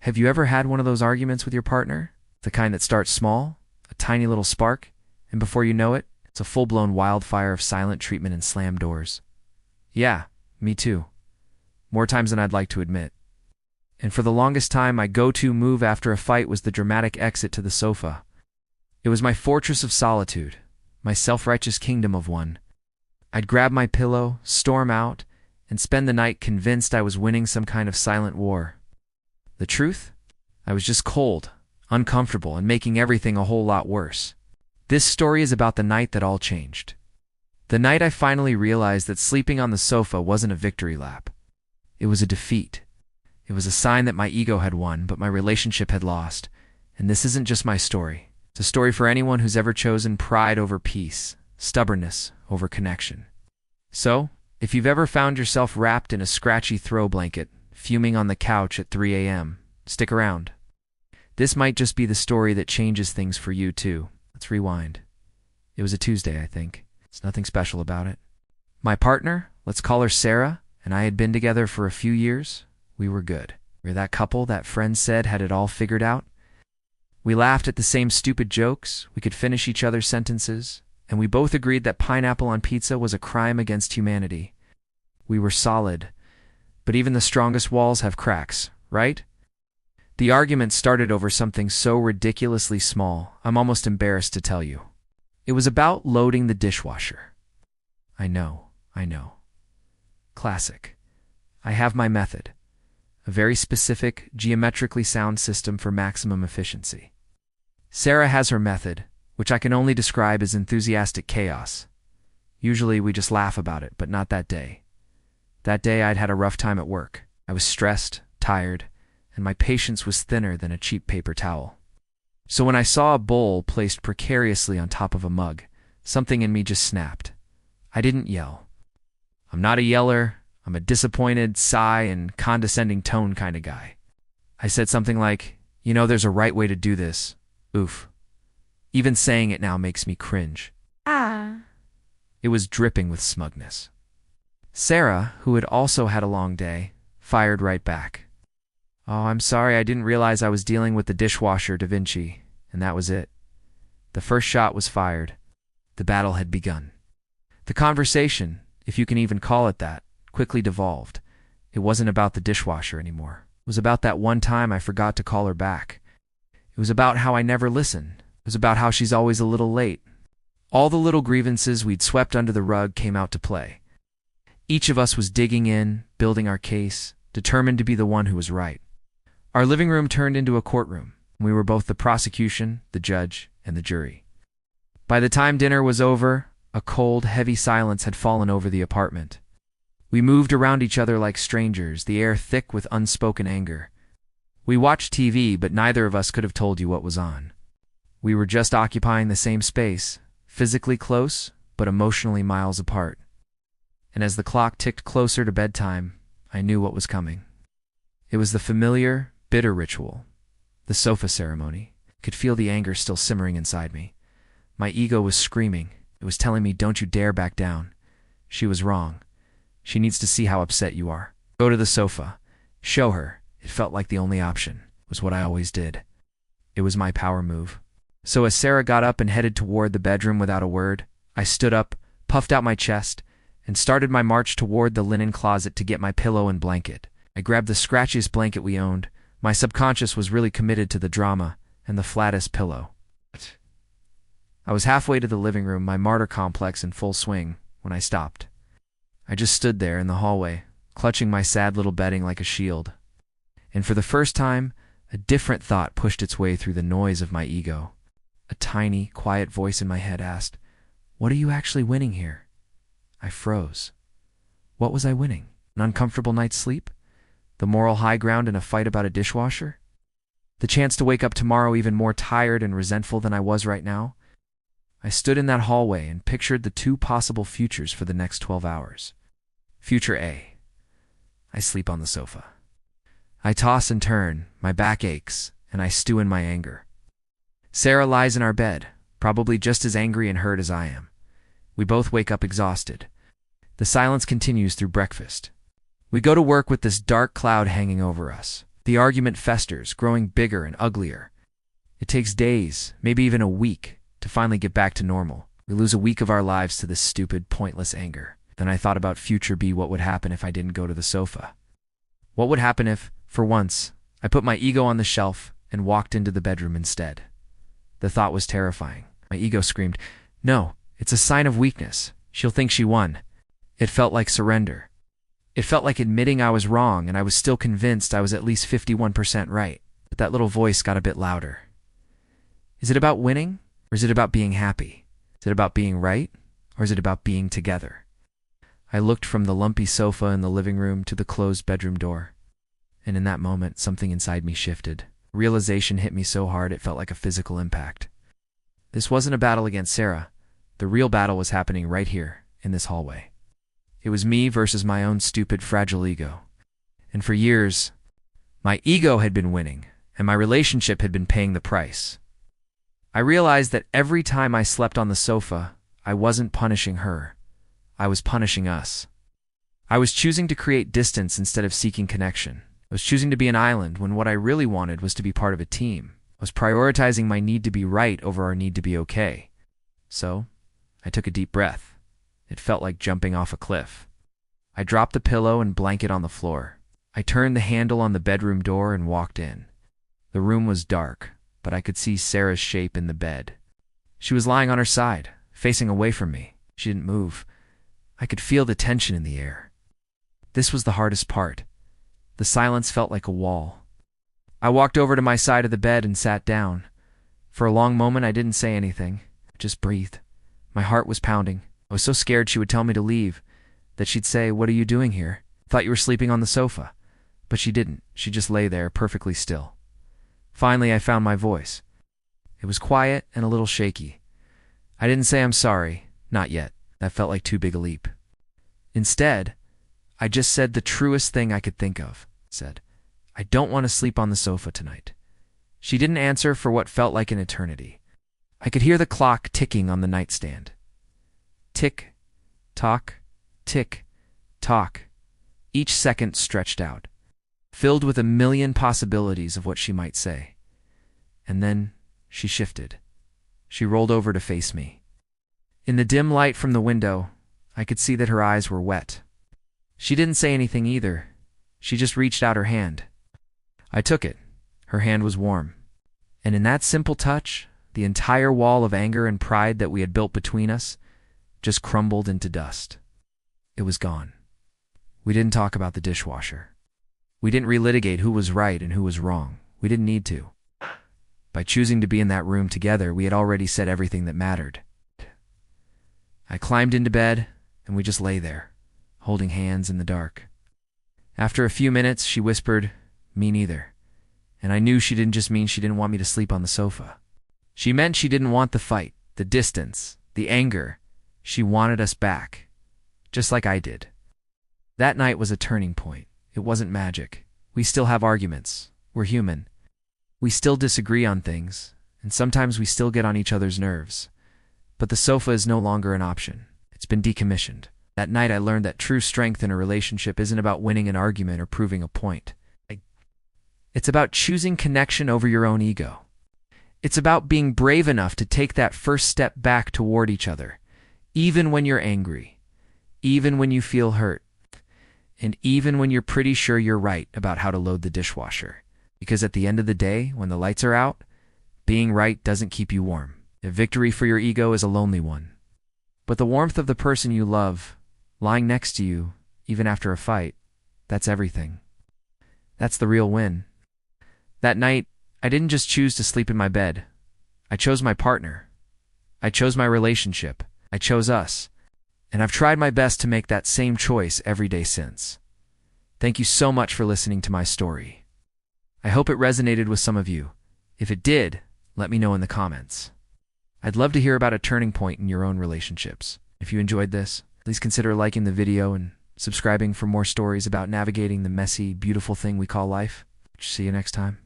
Have you ever had one of those arguments with your partner? The kind that starts small, a tiny little spark, and before you know it, it's a full-blown wildfire of silent treatment and slammed doors. Yeah, me too. More times than I'd like to admit. And for the longest time, my go-to move after a fight was the dramatic exit to the sofa. It was my fortress of solitude, my self-righteous kingdom of one. I'd grab my pillow, storm out, and spend the night convinced I was winning some kind of silent war. The truth? I was just cold, uncomfortable, and making everything a whole lot worse. This story is about the night that all changed. The night I finally realized that sleeping on the sofa wasn't a victory lap. It was a defeat. It was a sign that my ego had won, but my relationship had lost. And this isn't just my story. It's a story for anyone who's ever chosen pride over peace, stubbornness over connection. So, if you've ever found yourself wrapped in a scratchy throw blanket, fuming on the couch at 3 a.m., stick around. This might just be the story that changes things for you too. Let's rewind. It was a Tuesday, I think. There's nothing special about it. My partner, let's call her Sarah, and I had been together for a few years. We were good. We were that couple that friends said had it all figured out. We laughed at the same stupid jokes, we could finish each other's sentences, and we both agreed that pineapple on pizza was a crime against humanity. We were solid, but even the strongest walls have cracks, right? The argument started over something so ridiculously small, I'm almost embarrassed to tell you. It was about loading the dishwasher. I know. Classic. I have my method. A very specific, geometrically sound system for maximum efficiency. Sarah has her method, which I can only describe as enthusiastic chaos. Usually we just laugh about it, but not that day. That day I'd had a rough time at work. I was stressed, tired, and my patience was thinner than a cheap paper towel. So when I saw a bowl placed precariously on top of a mug, something in me just snapped. I didn't yell. I'm not a yeller. I'm a disappointed, sigh, and condescending tone kind of guy. I said something like, there's a right way to do this. Oof. Even saying it now makes me cringe. It was dripping with smugness. Sarah, who had also had a long day, fired right back. Oh, I'm sorry, I didn't realize I was dealing with the dishwasher, Da Vinci, and that was it. The first shot was fired. The battle had begun. The conversation, if you can even call it that, quickly devolved. It wasn't about the dishwasher anymore. It was about that one time I forgot to call her back. It was about how I never listen. It was about how she's always a little late. All the little grievances we'd swept under the rug came out to play. Each of us was digging in, building our case, determined to be the one who was right. Our living room turned into a courtroom. We were both the prosecution, the judge, and the jury. By the time dinner was over, a cold, heavy silence had fallen over the apartment. We moved around each other like strangers, the air thick with unspoken anger. We watched TV, but neither of us could have told you what was on. We were just occupying the same space, physically close, but emotionally miles apart. And as the clock ticked closer to bedtime, I knew what was coming. It was the familiar, bitter ritual, the sofa ceremony. I could feel the anger still simmering inside me. My ego was screaming. It was telling me, don't you dare back down. She was wrong. She needs to see how upset you are. Go to the sofa. Show her. It felt like the only option. It was what I always did. It was my power move. So as Sarah got up and headed toward the bedroom without a word, I stood up, puffed out my chest, and started my march toward the linen closet to get my pillow and blanket. I grabbed the scratchiest blanket we owned. My subconscious was really committed to the drama, and the flattest pillow. I was halfway to the living room, my martyr complex in full swing, when I stopped. I just stood there in the hallway, clutching my sad little bedding like a shield. And for the first time, a different thought pushed its way through the noise of my ego. A tiny, quiet voice in my head asked, "What are you actually winning here?" I froze. What was I winning? An uncomfortable night's sleep? The moral high ground in a fight about a dishwasher? The chance to wake up tomorrow even more tired and resentful than I was right now? I stood in that hallway and pictured the two possible futures for the next 12 hours. Future A. I sleep on the sofa. I toss and turn, my back aches, and I stew in my anger. Sarah lies in our bed, probably just as angry and hurt as I am. We both wake up exhausted. The silence continues through breakfast. We go to work with this dark cloud hanging over us. The argument festers, growing bigger and uglier. It takes days, maybe even a week, to finally get back to normal. We lose a week of our lives to this stupid, pointless anger. Then I thought about future B, what would happen if I didn't go to the sofa? What would happen if, for once, I put my ego on the shelf and walked into the bedroom instead? The thought was terrifying. My ego screamed, "No, it's a sign of weakness. She'll think she won." It felt like surrender. It felt like admitting I was wrong, and I was still convinced I was at least 51% right. But that little voice got a bit louder. Is it about winning, or is it about being happy? Is it about being right, or is it about being together? I looked from the lumpy sofa in the living room to the closed bedroom door. And in that moment, something inside me shifted. Realization hit me so hard it felt like a physical impact. This wasn't a battle against Sarah. The real battle was happening right here, in this hallway. It was me versus my own stupid, fragile ego. And for years, my ego had been winning, and my relationship had been paying the price. I realized that every time I slept on the sofa, I wasn't punishing her. I was punishing us. I was choosing to create distance instead of seeking connection. I was choosing to be an island when what I really wanted was to be part of a team. I was prioritizing my need to be right over our need to be okay. So, I took a deep breath. It felt like jumping off a cliff. I dropped the pillow and blanket on the floor. I turned the handle on the bedroom door and walked in. The room was dark, but I could see Sarah's shape in the bed. She was lying on her side, facing away from me. She didn't move. I could feel the tension in the air. This was the hardest part. The silence felt like a wall. I walked over to my side of the bed and sat down. For a long moment, I didn't say anything. I just breathed. My heart was pounding. I was so scared she would tell me to leave, that she'd say, "What are you doing here? Thought you were sleeping on the sofa." But she didn't. She just lay there, perfectly still. Finally, I found my voice. It was quiet and a little shaky. I didn't say I'm sorry. Not yet. That felt like too big a leap. Instead, I just said the truest thing I could think of. Said, "I don't want to sleep on the sofa tonight." She didn't answer for what felt like an eternity. I could hear the clock ticking on the nightstand. Tick, tock, tick, tock. Each second stretched out, filled with a million possibilities of what she might say. And then she shifted. She rolled over to face me. In the dim light from the window, I could see that her eyes were wet. She didn't say anything either. She just reached out her hand. I took it. Her hand was warm. And in that simple touch, the entire wall of anger and pride that we had built between us just crumbled into dust. It was gone. We didn't talk about the dishwasher. We didn't relitigate who was right and who was wrong. We didn't need to. By choosing to be in that room together, we had already said everything that mattered. I climbed into bed, and we just lay there, holding hands in the dark. After a few minutes, she whispered, "Me neither." And I knew she didn't just mean she didn't want me to sleep on the sofa. She meant she didn't want the fight, the distance, the anger. She wanted us back, just like I did. That night was a turning point. It wasn't magic. We still have arguments. We're human. We still disagree on things, and sometimes we still get on each other's nerves. But the sofa is no longer an option. It's been decommissioned. That night I learned that true strength in a relationship isn't about winning an argument or proving a point. It's about choosing connection over your own ego. It's about being brave enough to take that first step back toward each other, even when you're angry, even when you feel hurt, and even when you're pretty sure you're right about how to load the dishwasher. Because at the end of the day, when the lights are out, being right doesn't keep you warm. A victory for your ego is a lonely one. But the warmth of the person you love, lying next to you, even after a fight, that's everything. That's the real win. That night, I didn't just choose to sleep in my bed. I chose my partner. I chose my relationship. I chose us. And I've tried my best to make that same choice every day since. Thank you so much for listening to my story. I hope it resonated with some of you. If it did, let me know in the comments. I'd love to hear about a turning point in your own relationships. If you enjoyed this, please consider liking the video and subscribing for more stories about navigating the messy, beautiful thing we call life. See you next time.